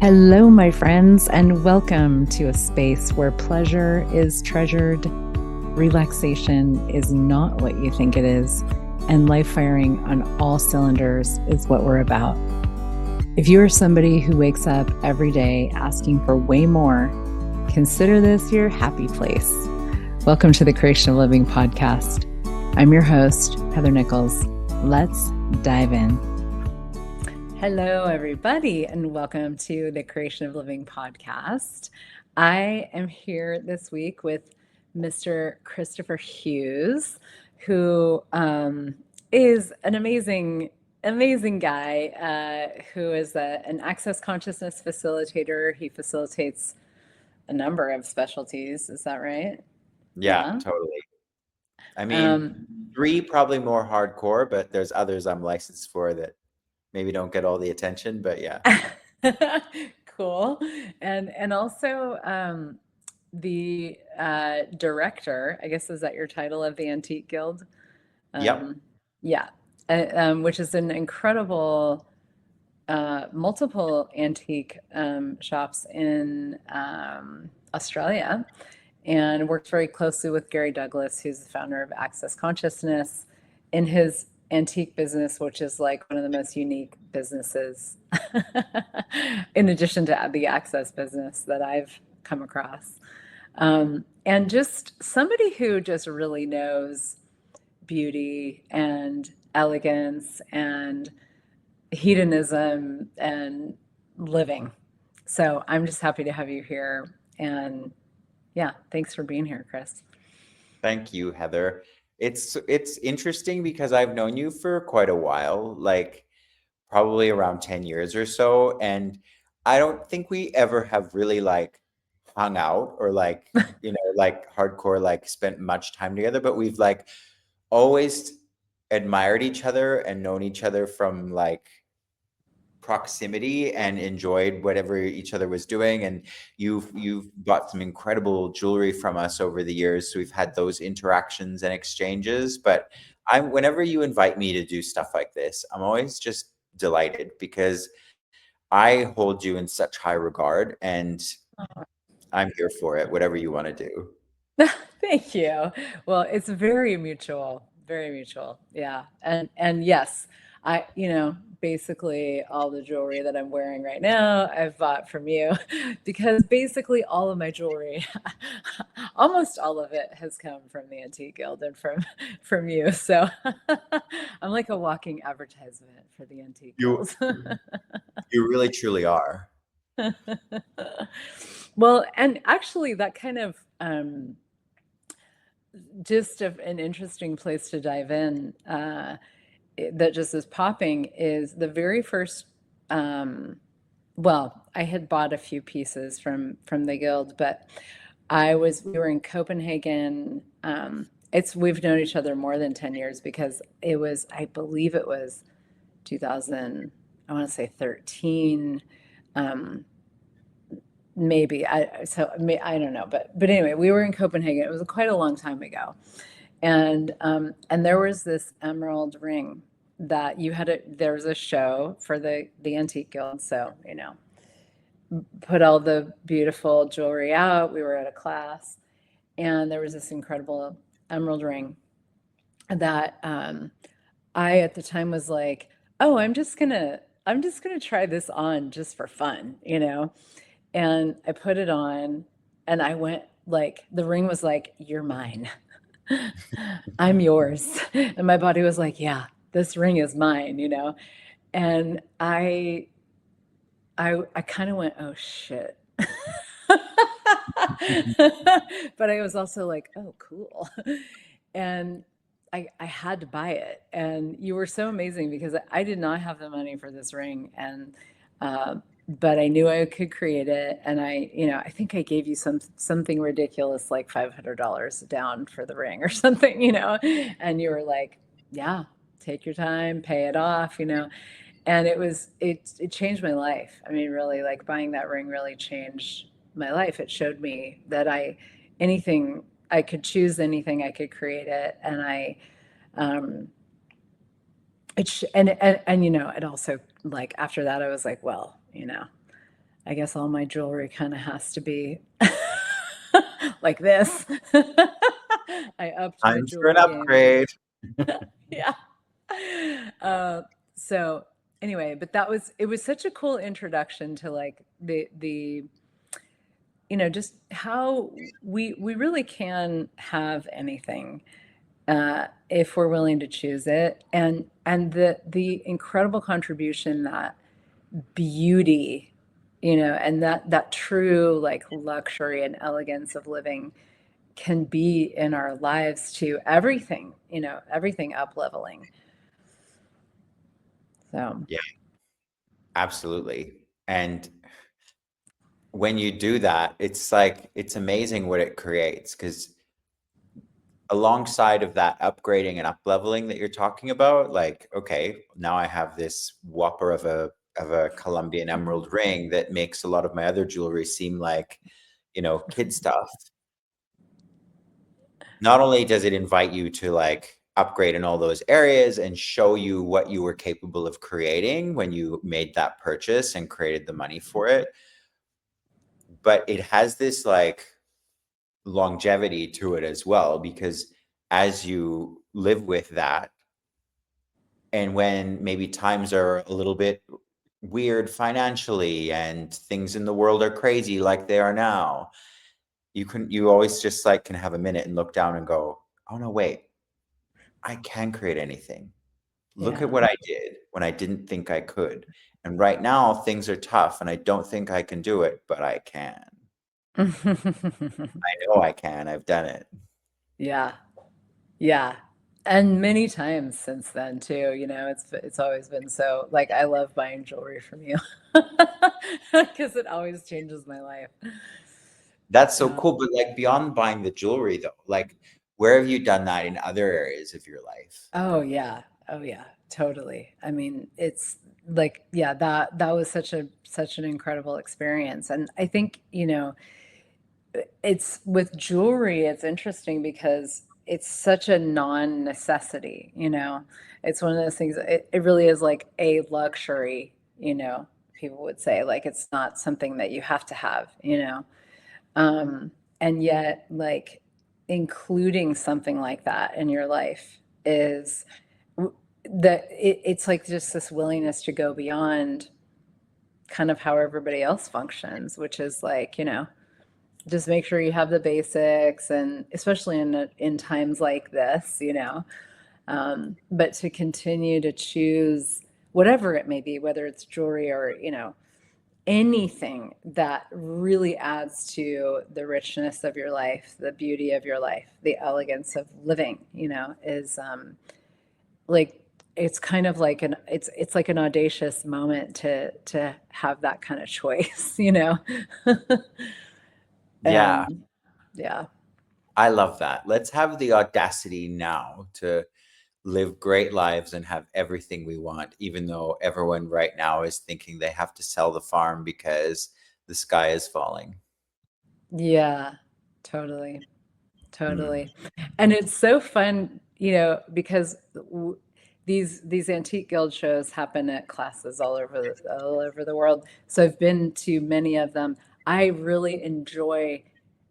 Hello, my friends, and welcome to a space where pleasure is treasured, relaxation is not what you think it is, and life firing on all cylinders is what we're about. If you are somebody who wakes up every day asking for way more, consider this your happy place. Welcome to the Creation of Living podcast. I'm your host, Heather Nichols. Let's dive in. Hello, everybody, and welcome to the Creation of Living podcast. I am here this week with Mr. Christopher Hughes, who is an amazing guy who is an access consciousness facilitator. He facilitates a number of specialties. Is that right? Yeah, totally. I mean, 3 probably more hardcore, but there's others I'm licensed for that maybe don't get all the attention, but yeah. Cool. And also the director, I guess, is that your title of the Antique Guild? Yep. Yeah, which is an incredible multiple antique shops in Australia, and worked very closely with Gary Douglas, who's the founder of Access Consciousness, in his antique business, which is like one of the most unique businesses, in addition to the access business that I've come across. And just somebody who just really knows beauty and elegance and hedonism and living. So I'm just happy to have you here. And yeah, thanks for being here, Chris. Thank you, Heather. It's interesting because I've known you for quite a while, like probably around 10 years or so, and I don't think we ever have really hung out or hardcore spent much time together, but we've always admired each other and known each other from proximity and enjoyed whatever each other was doing. And you've bought some incredible jewelry from us over the years, so we've had those interactions and exchanges. But whenever you invite me to do stuff like this, I'm always just delighted because I hold you in such high regard, and I'm here for it, whatever you want to do. Thank you. Well, it's very mutual, very mutual. Yeah. And yes, basically all the jewelry that I'm wearing right now, I've bought from you because basically all of my jewelry, almost all of it has come from the Antique Guild and from you. So I'm like a walking advertisement for the Antique You Guild. you really truly are. Well, and actually that kind of just an interesting place to dive in, that just is popping is the very first, well, I had bought a few pieces from the guild, but we were in Copenhagen. We've known each other more than 10 years because I believe it was 2000, I want to say 13. Maybe I don't know, but anyway, we were in Copenhagen. It was quite a long time ago, and there was this emerald ring that there was a show for the Antique Guild, so put all the beautiful jewelry out. We were at a class, and there was this incredible emerald ring that I at the time was like, oh, I'm just gonna try this on just for fun, and I put it on, and I went the ring was like, you're mine. I'm yours. And my body was like, yeah, this ring is mine, And I kind of went, oh shit. But I was also like, oh, cool. And I had to buy it. And you were so amazing because I did not have the money for this ring. And but I knew I could create it, and I think I gave you something ridiculous like $500 down for the ring or something, and you were like, "Yeah, take your time, pay it off," and it changed my life. I mean, really, like buying that ring really changed my life. It showed me that anything I could choose, anything I could create it, and um, it also, like, after that I was like, well, I guess all my jewelry kind of has to be like this. I upped my Time for an jewelry game. upgrade. Yeah. Uh, so anyway, but it was such a cool introduction to like the just how we really can have anything if we're willing to choose it, and the incredible contribution that beauty, and that true like luxury and elegance of living can be in our lives to everything, everything up leveling. So Yeah, absolutely. And when you do that, it's like it's amazing what it creates because alongside of that upgrading and up leveling that you're talking about, like, okay, now I have this whopper of a Colombian emerald ring that makes a lot of my other jewelry seem like, kid stuff. Not only does it invite you to like upgrade in all those areas and show you what you were capable of creating when you made that purchase and created the money for it, but it has this like longevity to it as well, because as you live with that, and when maybe times are a little bit weird financially and things in the world are crazy like they are now, you always just like can have a minute and look down and go, oh no, wait, I can create anything. Look at yeah. what I did when I didn't think I could. And right now things are tough and I don't think I can do it, but I can. I know I can. I've done it. Yeah. Yeah. And many times since then too, it's always been so like I love buying jewelry from you because it always changes my life. That's so Um, cool. But like beyond buying the jewelry though, like where have you done that in other areas of your life? oh yeah. Oh yeah. Totally. I mean, it's like yeah, that was such an incredible experience. And I think, it's with jewelry, it's interesting because it's such a non-necessity, It's one of those things, it really is like a luxury, people would say. Like it's not something that you have to have. Um, and yet, like including something like that in your life is it's like just this willingness to go beyond kind of how everybody else functions, which is like, just make sure you have the basics, and especially in times like this, but to continue to choose whatever it may be, whether it's jewelry or anything that really adds to the richness of your life, the beauty of your life, the elegance of living, is like it's kind of like it's like an audacious moment to have that kind of choice, Yeah, and yeah. I love that. Let's have the audacity now to live great lives and have everything we want, even though everyone right now is thinking they have to sell the farm because the sky is falling. Yeah, totally, Mm. totally. And it's so fun, because these antique guild shows happen at classes all over the world. So I've been to many of them. I really enjoy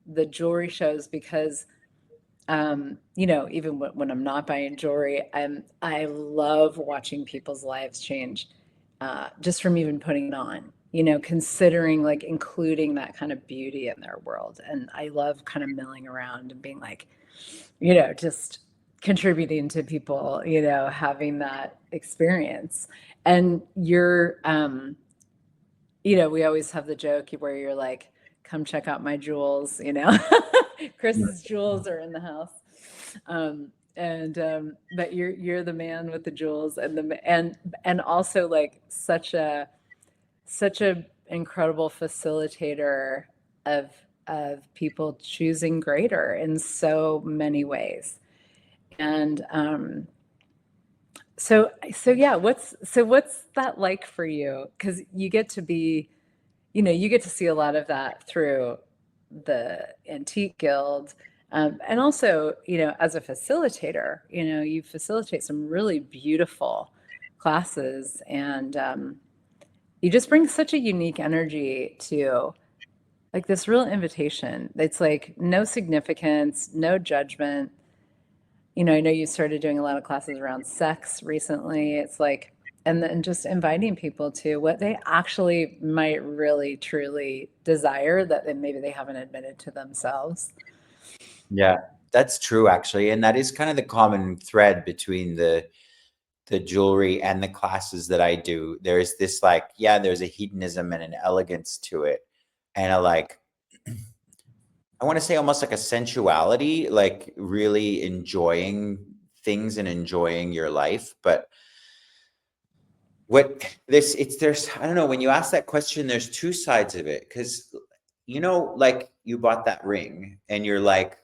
the jewelry shows because even when I'm not buying jewelry, I love watching people's lives change, just from even putting it on. Considering like including that kind of beauty in their world, and I love kind of milling around and being like, just contributing to people, having that experience. And we always have the joke where you're like, come check out my jewels. Chris's jewels are in the house. But you're the man with the jewels, and also like such a incredible facilitator of people choosing greater in so many ways. And so yeah, what's that like for you? Because you get to see a lot of that through the Antique Guild. And also, as a facilitator, you facilitate some really beautiful classes, you just bring such a unique energy to like this real invitation. It's like no significance, no judgment. I know you started doing a lot of classes around sex recently. It's like, and then just inviting people to what they actually might really truly desire that maybe they haven't admitted to themselves. Yeah, that's true actually. And that is kind of the common thread between the jewelry and the classes that I do. There's this like, yeah, there's a hedonism and an elegance to it. And a like, I want to say almost like a sensuality, like really enjoying things and enjoying your life. But there's, I don't know, when you ask that question, there's two sides of it. Cause like you bought that ring and you're like,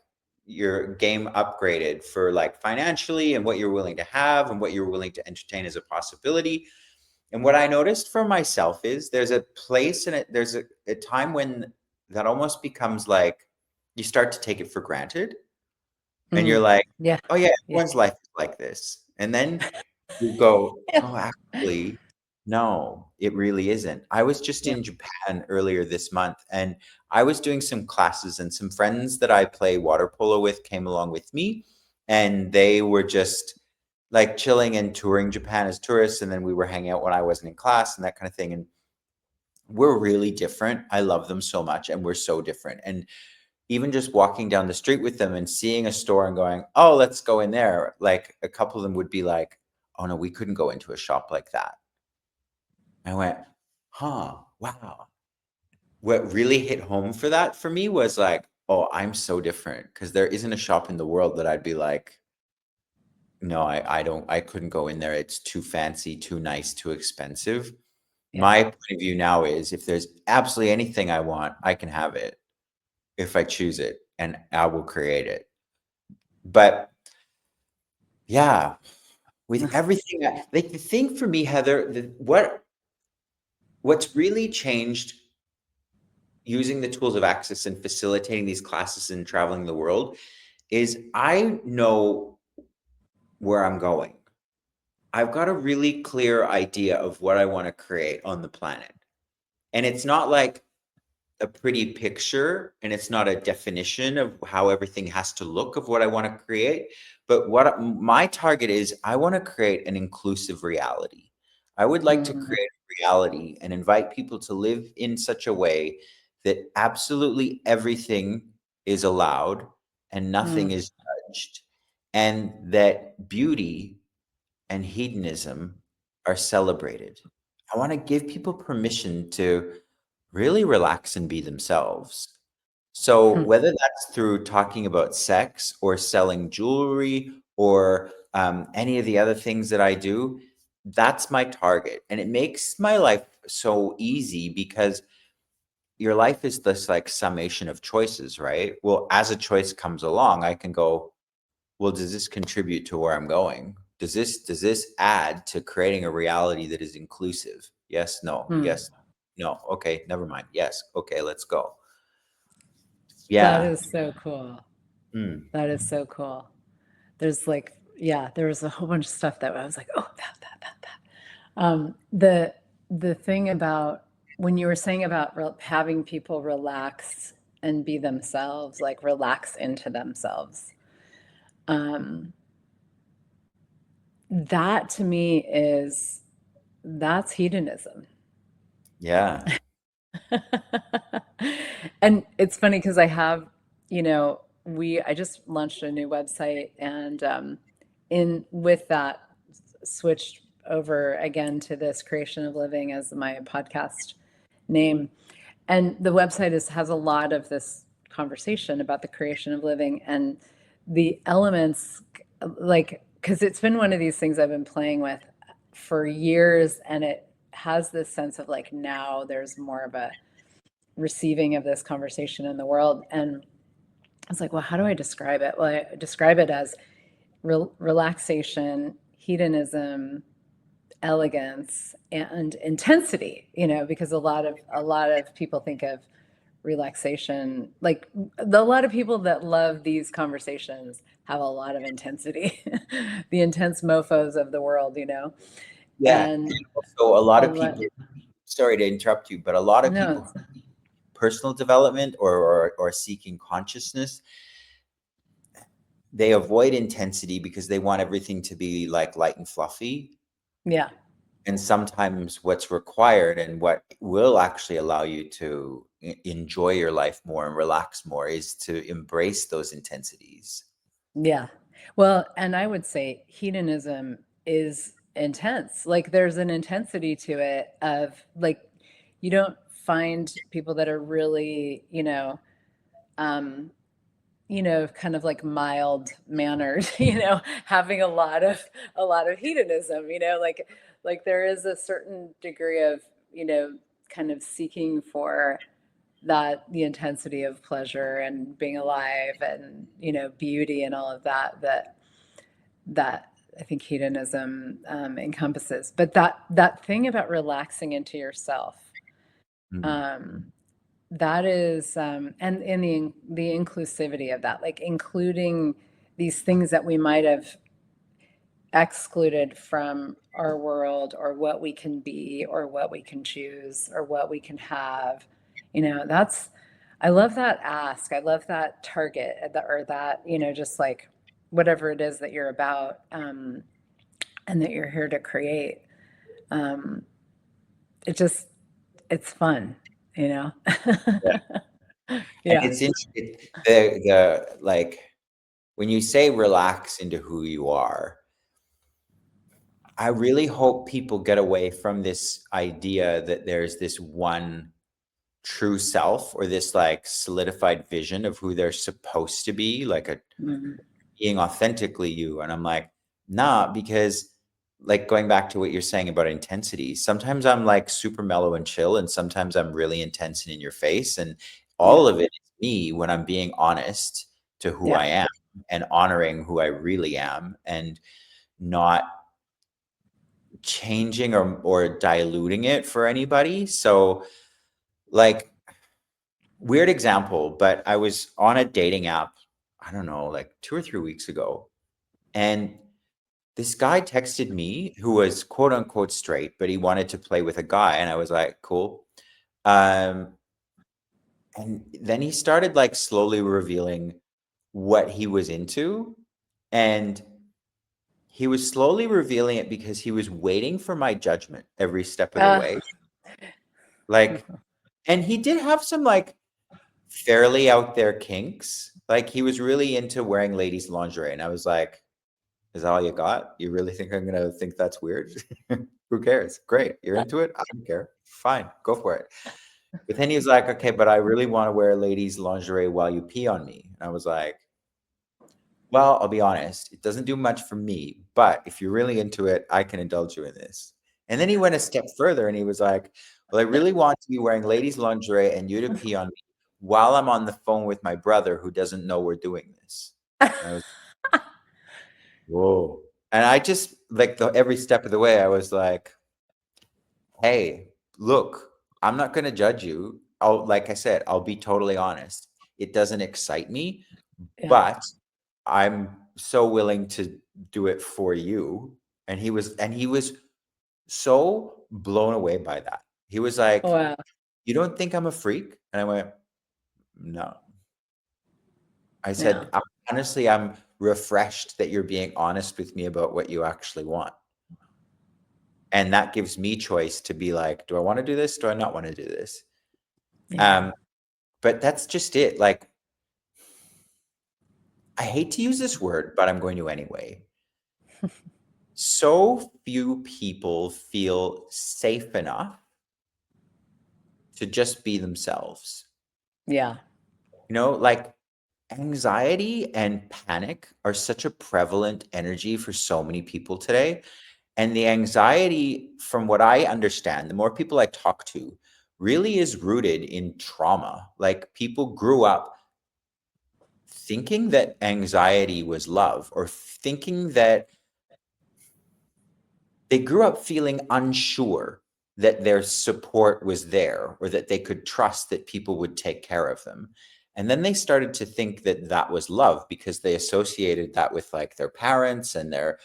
your game upgraded for like financially and what you're willing to have and what you're willing to entertain as a possibility. And what I noticed for myself is there's a place in it, there's a time when that almost becomes like you start to take it for granted and you're Mm, like, yeah. oh yeah, Yeah. everyone's life is like this. And then you go, Yeah. oh, actually, no, it really isn't. I was just Yeah. in Japan earlier this month and I was doing some classes and some friends that I play water polo with came along with me and they were just like chilling and touring Japan as tourists. And then we were hanging out when I wasn't in class and that kind of thing. And we're really different. I love them so much and we're so different. And even just walking down the street with them and seeing a store and going, oh, let's go in there. Like a couple of them would be like, oh no, we couldn't go into a shop like that. I went, huh, wow. What really hit home for that for me was like, oh, I'm so different because there isn't a shop in the world that I'd be like, no, I couldn't go in there. It's too fancy, too nice, too expensive. Yeah. My point of view now is if there's absolutely anything I want, I can have it if I choose it and I will create it. But yeah, with everything, like the thing for me, Heather, what's really changed using the tools of access and facilitating these classes and traveling the world is I know where I'm going. I've got a really clear idea of what I want to create on the planet. And it's not like a pretty picture and it's not a definition of how everything has to look of what I want to create. But my target is I want to create an inclusive reality. I would like to Mm, create a reality and invite people to live in such a way that absolutely everything is allowed and nothing mm, is judged, and that beauty and hedonism are celebrated. I want to give people permission to really relax and be themselves. So, mm, whether that's through talking about sex or selling jewelry or any of the other things that I do, that's my target. And it makes my life so easy because your life is this like summation of choices, right? Well, as a choice comes along, I can go, well, does this contribute to where I'm going? Does this add to creating a reality that is inclusive? Yes, no, mm. yes, no. Okay, never mind. Yes, okay, let's go. That Yeah. is so cool. Mm. That is so cool. There's like, yeah, there was a whole bunch of stuff that I was like, oh, that. The thing about when you were saying about having people relax and be themselves, like relax into themselves, um, that to me that's hedonism. Yeah. And it's funny because I just launched a new website and in with that switched over again to this creation of living as my podcast name. And the website has a lot of this conversation about the creation of living and the elements, like, because it's been one of these things I've been playing with for years, and it has this sense of like now there's more of a receiving of this conversation in the world. And I was like, well, how do I describe it? Well, I describe it as relaxation, hedonism, elegance, and intensity. Because a lot of people think of relaxation like a lot of people that love these conversations have a lot of intensity, the intense mofos of the world, Yeah. and So a lot a of people lot. sorry to interrupt you, but a lot of No. people, personal development or seeking consciousness, they avoid intensity because they want everything to be like light and fluffy. Yeah. And sometimes what's required and what will actually allow you to enjoy your life more and relax more is to embrace those intensities. Yeah. Well, and I would say hedonism is intense. Like there's an intensity to it of like you don't find people that are really, um, kind of like mild mannered, having a lot of hedonism, like there is a certain degree of, kind of seeking for that the intensity of pleasure and being alive and beauty and all of that I think hedonism encompasses. But that thing about relaxing into yourself, Mm. um, that is, and in the inclusivity of that, like including these things that we might have excluded from our world, or what we can be, or what we can choose, or what we can have. That's, I love that ask. I love that target, or that, just like whatever it is that you're about, and that you're here to create. Um, it just, it's fun, you know? Yeah. And Yeah. it's interesting, the like when you say relax into who you are, I really hope people get away from this idea that there's this one true self or this like solidified vision of who they're supposed to be, like a Mhm. being authentically you. And I'm like, nah, because like going back to what you're saying about intensity, sometimes I'm like super mellow and chill, and sometimes I'm really intense and in your face. And all Yeah. of it is me when I'm being honest to who Yeah. I am and honoring who I really am and not changing or diluting it for anybody. So like weird example, but I was on a dating app, I don't know, like 2 or 3 weeks ago. And this guy texted me who was quote unquote straight, but he wanted to play with a guy. And I was like, cool. Um, and then he started like slowly revealing what he was into. And he was slowly revealing it because he was waiting for my judgment every step of the Uh, way. Like, and he did have some like fairly out there kinks. Like he was really into wearing ladies' lingerie. And I was like, is that all you got? You really think I'm gonna think that's weird? Who cares? Great. You're into it? I don't care. Fine, go for it. But then he was like, okay, but I really want to wear ladies' lingerie while you pee on me. And I was like, well, I'll be honest, it doesn't do much for me, but if you're really into it, I can indulge you in this. And then he went a step further and he was like, well, I really want to be wearing ladies' lingerie and you to pee on me while I'm on the phone with my brother who doesn't know we're doing this. And I was, whoa. And I just like every step of the way, I was like, hey, look, I'm not going to judge you. Like I said, I'll be totally honest. It doesn't excite me, yeah. but I'm so willing to do it for you. And he was so blown away by that. He was like, Wow. you don't think I'm a freak? And I went, no. I Yeah. said, honestly, I'm refreshed that you're being honest with me about what you actually want. And that gives me choice to be like, do I want to do this? Do I not want to do this? Yeah. Um, but that's just it. Like, I hate to use this word, but I'm going to anyway. So few people feel safe enough to just be themselves. Yeah. Like anxiety and panic are such a prevalent energy for so many people today. And the anxiety, from what I understand, the more people I talk to, really is rooted in trauma. Like people grew up thinking that anxiety was love, or thinking that they grew up feeling unsure that their support was there or that they could trust that people would take care of them. And then they started to think that that was love because they associated that with like their parents and their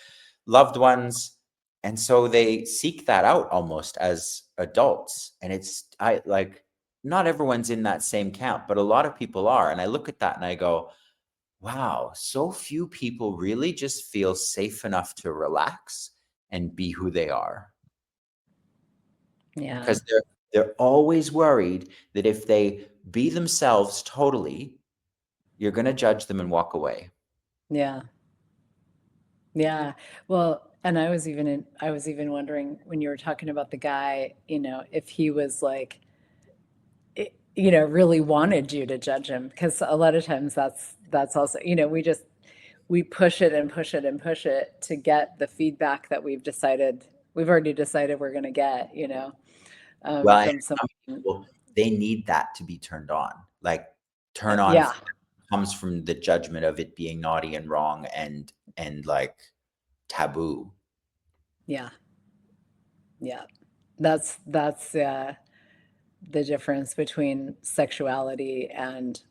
loved ones. And so they seek that out almost as adults. And I like, not everyone's in that same camp, but a lot of people are. And I look at that and I go, wow, so few people really just feel safe enough to relax and be who they are. Yeah. Because they're always worried that if they be themselves totally, you're going to judge them and walk away. Yeah. Yeah. Well, and I was even wondering when you were talking about the guy, if he was like, really wanted you to judge him, because a lot of times that's also, we push it and push it and push it to get the feedback that we've already decided we're going to get, Well, and from some someone. people, they need that to be turned on. Like, turn on Yeah. comes from the judgment of it being naughty and wrong and like taboo. Yeah. Yeah. That's the difference between sexuality and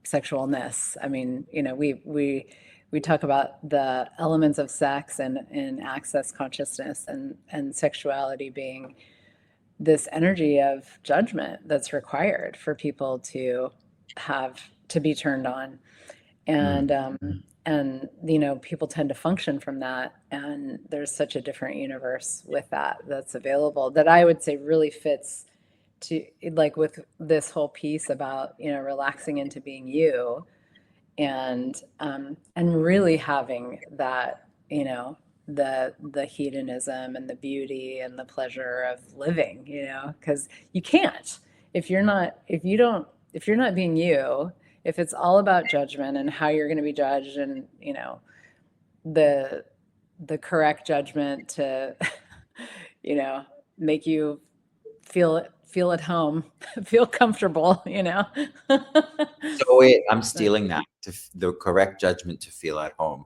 sexualness. I mean, we talk about the elements of sex and access consciousness and sexuality being this energy of judgment that's required for people to have to be turned on. Mm. And people tend to function from that, and there's such a different universe with that's available, that I would say really fits to, like, with this whole piece about relaxing into being you, and really having that, the hedonism and the beauty and the pleasure of living, because you can't, if you're not being you, if it's all about judgment and how you're going to be judged, and the the correct judgment to you know make you feel at home, feel comfortable, So I'm stealing that, the correct judgment to feel at home.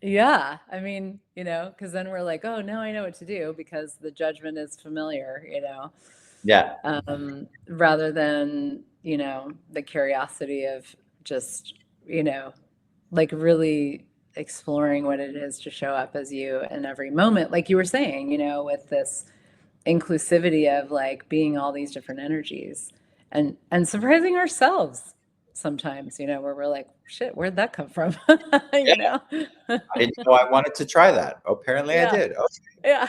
Yeah, I mean, because then we're like, oh, now I know what to do because the judgment is familiar, Yeah. rather than, the curiosity of just, you know, like really exploring what it is to show up as you in every moment. Like you were saying, with this inclusivity of like being all these different energies, and surprising ourselves sometimes, where we're like, shit, where'd that come from? Yeah. you know? I didn't know I wanted to try that. Apparently I Yeah. did. Okay. Yeah.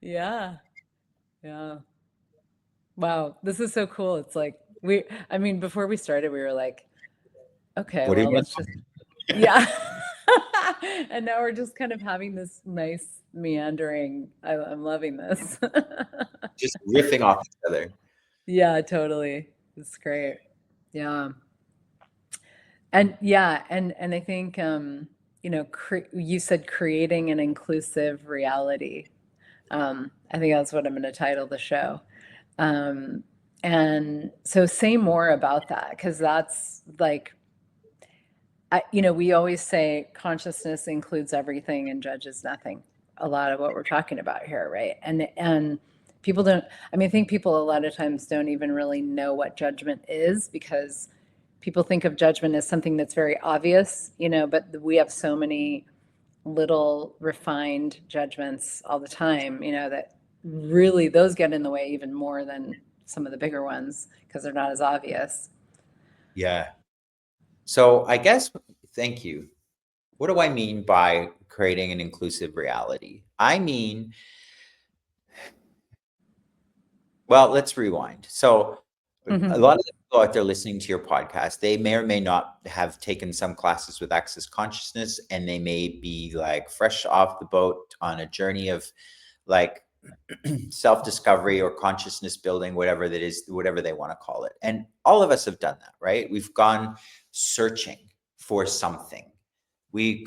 Yeah. Yeah. Wow. This is so cool. It's like I mean, before we started, we were like, okay, What do you well, want? let's just, yeah. And now we're just kind of having this nice meandering. I'm loving this. Just riffing off each other. Yeah, totally. It's great. Yeah. And yeah, and I think you said creating an inclusive reality. I think that's what I'm going to title the show. Um, and so say more about that, because that's like, we always say consciousness includes everything and judges nothing. A lot of what we're talking about here, right? And people don't. I mean, I think people a lot of times don't even really know what judgment is, because people think of judgment as something that's very obvious, but we have so many little refined judgments all the time, that really those get in the way even more than some of the bigger ones because they're not as obvious. Yeah. So I guess, thank you. What do I mean by creating an inclusive reality? I mean, well, let's rewind. So a Hmm. lot of the people out there listening to your podcast, they may or may not have taken some classes with Access Consciousness, and they may be like fresh off the boat on a journey of like self-discovery or consciousness building, whatever that is, whatever they want to call it. And all of us have done that, right? We've gone searching for something. We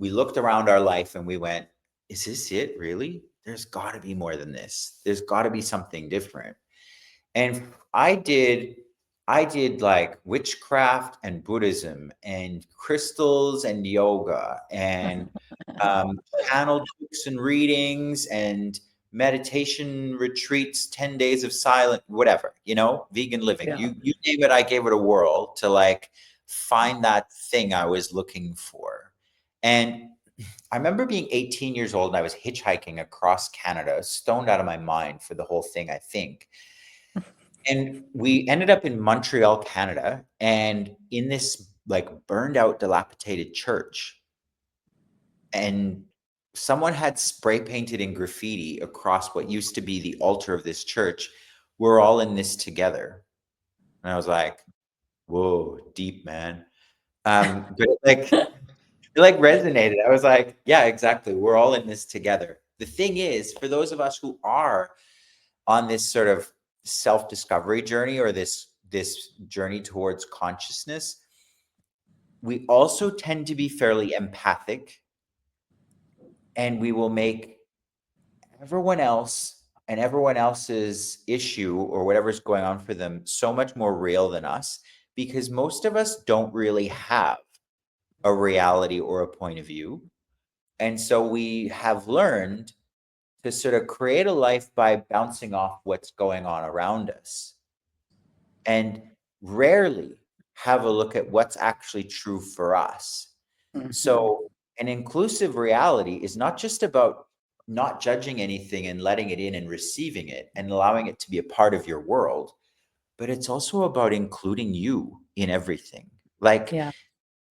looked around our life and we went, is this it really? There's got to be more than this. There's got to be something different. And I did like witchcraft and Buddhism and crystals and yoga and channeled books and readings and meditation retreats, 10 days of silent, whatever, vegan living. Yeah. You name it, I gave it a whirl to like find that thing I was looking for. And I remember being 18 years old and I was hitchhiking across Canada, stoned out of my mind for the whole thing, I think. And we ended up in Montreal, Canada, and in this like burned out, dilapidated church. And someone had spray painted in graffiti across what used to be the altar of this church. We're all in this together. And I was like, whoa, deep, man. But it resonated. I was like, yeah, exactly. We're all in this together. The thing is, for those of us who are on this sort of self-discovery journey or this journey towards consciousness, we also tend to be fairly empathic, and we will make everyone else and everyone else's issue or whatever's going on for them so much more real than us, because most of us don't really have a reality or a point of view. And so we have learned to sort of create a life by bouncing off what's going on around us and rarely have a look at what's actually true for us. Mhm. So, an inclusive reality is not just about not judging anything and letting it in and receiving it and allowing it to be a part of your world, but it's also about including you in everything. Like Yeah.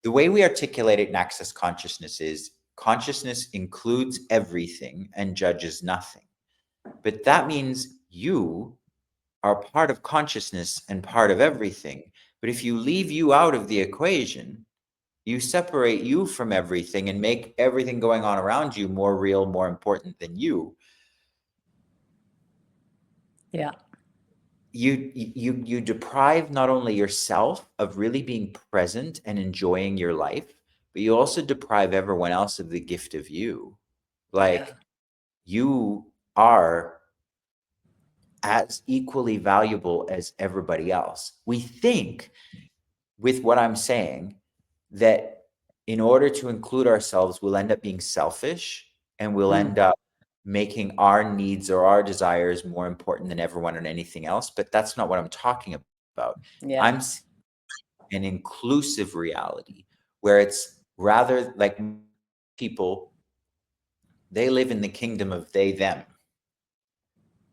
the way we articulate it in Access Consciousness is consciousness includes everything and judges nothing. But that means you are part of consciousness and part of everything. But if you leave you out of the equation, you separate you from everything and make everything going on around you more real, more important than you. Yeah. You deprive not only yourself of really being present and enjoying your life, but you also deprive everyone else of the gift of you. Yeah. Like you are as equally valuable as everybody else. We think with what I'm saying that in order to include ourselves, we'll end up being selfish and we'll Mm. end up making our needs or our desires more important than everyone and anything else. But that's not what I'm talking about. Yeah. I'm an inclusive reality where it's rather like people, they live in the kingdom of they, them.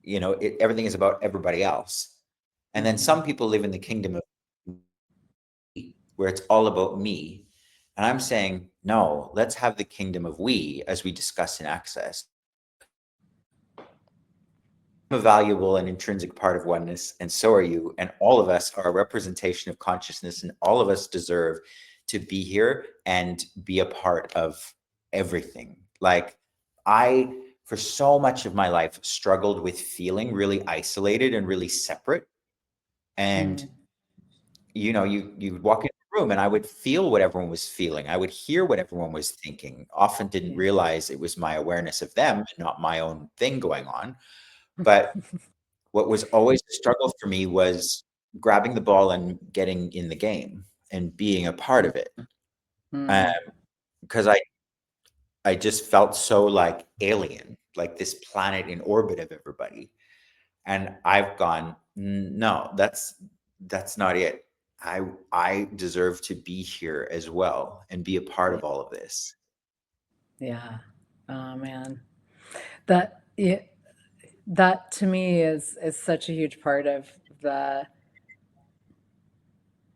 Everything is about everybody else. And then Mhm. some people live in the kingdom of me, where it's all about me. And I'm saying, no, let's have the kingdom of we, as we discuss in Access. I'm a valuable and intrinsic part of oneness, and so are you. And all of us are a representation of consciousness, and all of us deserve to be here and be a part of everything. Like, I, for so much of my life, struggled with feeling really isolated and really separate. And Mm. you walk in the room and I would feel what everyone was feeling. I would hear what everyone was thinking. Often didn't Yeah. realize it was my awareness of them and not my own thing going on. But what was always a struggle for me was grabbing the ball and getting in the game and being a part of it. Um, Mm. because I just felt so like alien, like this planet in orbit of everybody. And I've gone, no, that's not it. I deserve to be here as well and be a part Yeah. of all of this. Yeah. Oh man. That yeah, that to me is such a huge part of the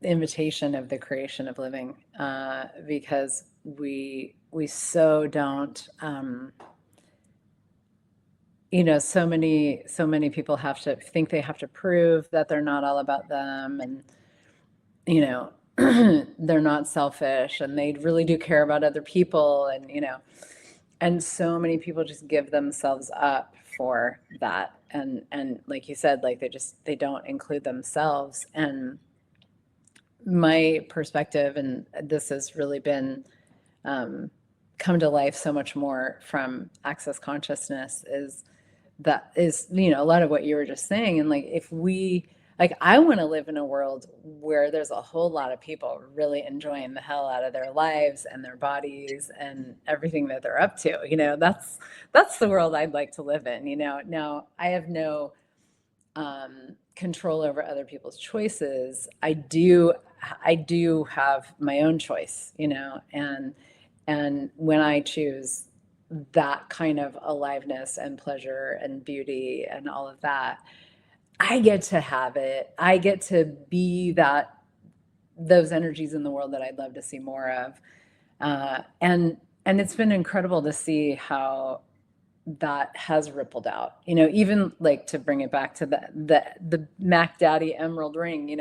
invitation of the creation of living, because we so don't, so many people have to think they have to prove that they're not all about them, and you know they're not selfish, and they really do care about other people, and so many people just give themselves up for that, and like you said, like they don't include themselves. And my perspective, and this has really been, um, come to life so much more from Access Consciousness, is a lot of what you were just saying. And like, if we, like, I want to live in a world where there's a whole lot of people really enjoying the hell out of their lives and their bodies and everything that they're up to. That's the world I'd like to live in. Now I have no, control over other people's choices. I do have my own choice, and And when I choose that kind of aliveness and pleasure and beauty and all of that, I get to have it. I get to be those energies in the world that I'd love to see more of. And it's been incredible to see how that has rippled out, even like to bring it back to the Mac Daddy emerald ring,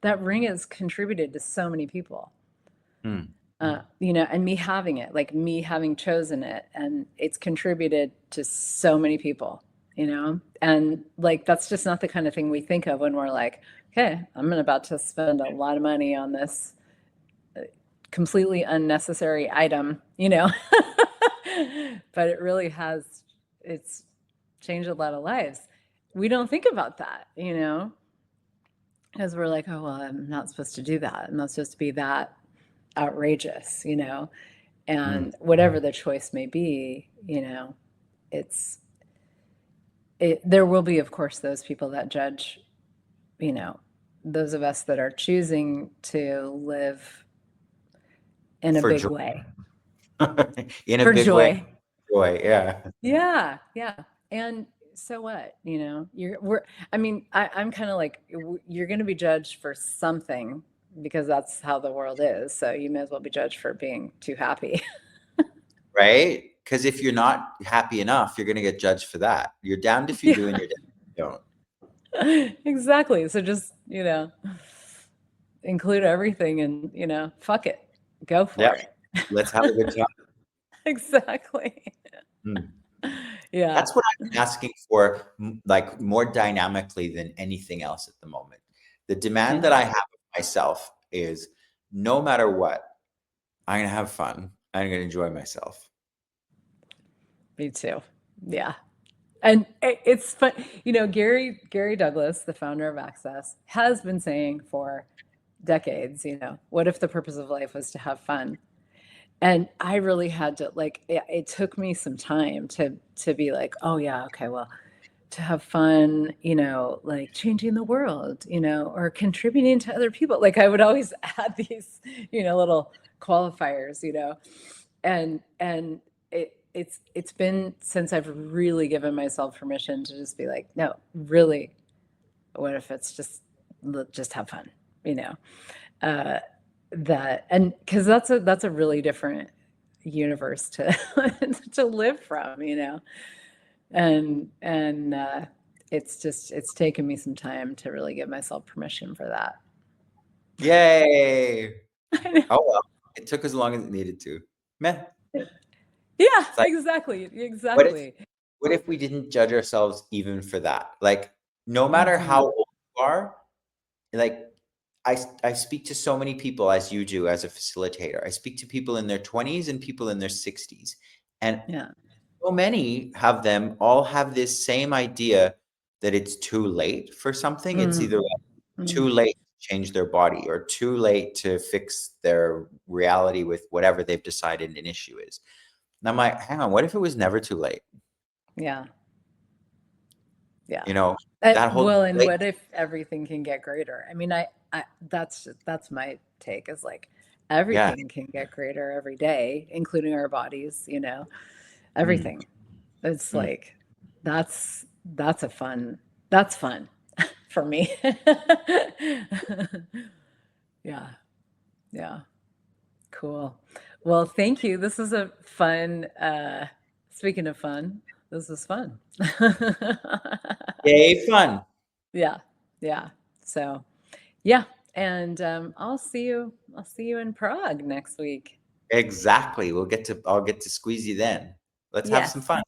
that ring has contributed to so many people. And me having it, like me having chosen it, and it's contributed to so many people, and like, that's just not the kind of thing we think of when we're like, okay, I'm about to spend a lot of money on this completely unnecessary item, but it really it's changed a lot of lives. We don't think about that, because we're like, oh, well, I'm not supposed to do that. I'm not supposed to be that outrageous, and whatever the choice may be, there will be, of course, those people that judge, those of us that are choosing to live in a big way. In a big way. Joy, yeah. Yeah, yeah. And so what, I'm kind of like, you're going to be judged for something, because that's how the world is. So you may as well be judged for being too happy. Right? Because if you're not happy enough, you're going to get judged for that. You're damned if you do and you're damned if you don't. Exactly. So just, include everything and, fuck it. Go for it. Let's have a good time. Exactly. Yeah. That's what I'm asking for, like, more dynamically than anything else at the moment. The demand that I have of myself is, no matter what, I'm going to have fun. I'm going to enjoy myself. Me too. Yeah. And it's fun. Gary Douglas, the founder of Access, has been saying for decades, what if the purpose of life was to have fun? And I really had to, like, it took me some time to be like, oh yeah, okay, well, to have fun, like changing the world, or contributing to other people. Like, I would always add these, little qualifiers, and it's been since I've really given myself permission to just be like, no, really, what if it's just have fun, that, and because that's a really different universe to to live from, and it's taken me some time to really give myself permission for that. Yay. Oh well, it took as long as it needed to. Meh. Yeah, like, exactly. What if we didn't judge ourselves even for that? Like, no matter how old you are, like, I speak to so many people, as you do, as a facilitator. I speak to people in their 20s and people in their 60s. And so many all have this same idea that it's too late for something. It's either too late to change their body, or too late to fix their reality with whatever they've decided an issue is. And I'm like, hang on, what if it was never too late? Yeah. Yeah. That whole and what if everything can get greater? I mean, that's my take, is like, everything can get greater every day, including our bodies, everything. It's like, that's fun for me. Yeah. Cool. Well, thank you. This is a fun, speaking of fun, this is fun. Yay, fun. Yeah. So, yeah. And I'll see you in Prague next week. Exactly. I'll get to squeeze you then. Let's have some fun.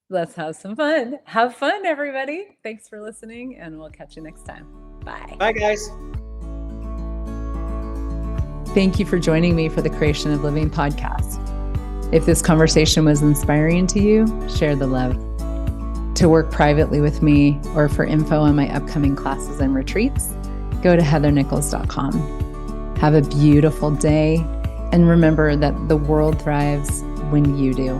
Let's have some fun. Have fun, everybody. Thanks for listening, and we'll catch you next time. Bye. Bye, guys. Thank you for joining me for the Creation of Living podcast. If this conversation was inspiring to you, share the love. To work privately with me, or for info on my upcoming classes and retreats, go to heathernichols.com. Have a beautiful day, and remember that the world thrives when you do.